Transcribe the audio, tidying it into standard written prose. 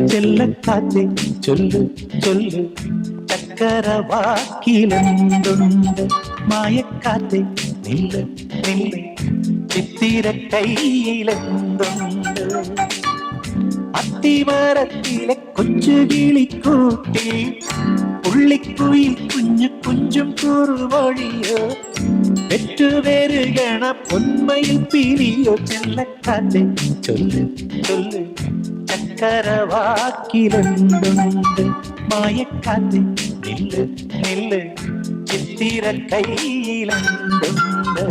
ചെല്ലക്കാറ്റേ ചൊല്ലു ചൊല്ലു ചക്കരവാക്കിലെന്തുണ്ട് മായക്കാറ്റേ നില്ല് നില്ല് ചിത്തിര കയ്യിലെന്തുണ്ട് അത്തിമരത്തിലെ കൊച്ചു കിളിക്കൂട്ടി പുള്ളിക്കുയിൽ കുഞ്ഞു കുഞ്ചും കുറുവഴിയോ പെറ്റുപേരുകണ പൊന്മയിൽ പിരിയോ ചെല്ലക്കാറ്റേ ചൊല്ല് ചൊല്ല് ചക്കരവാക്കിലെന്തുണ്ട് മായക്കാറ്റേ നില്ല് നില്ല് ചിത്തിര കയ്യിലെന്തുണ്ട്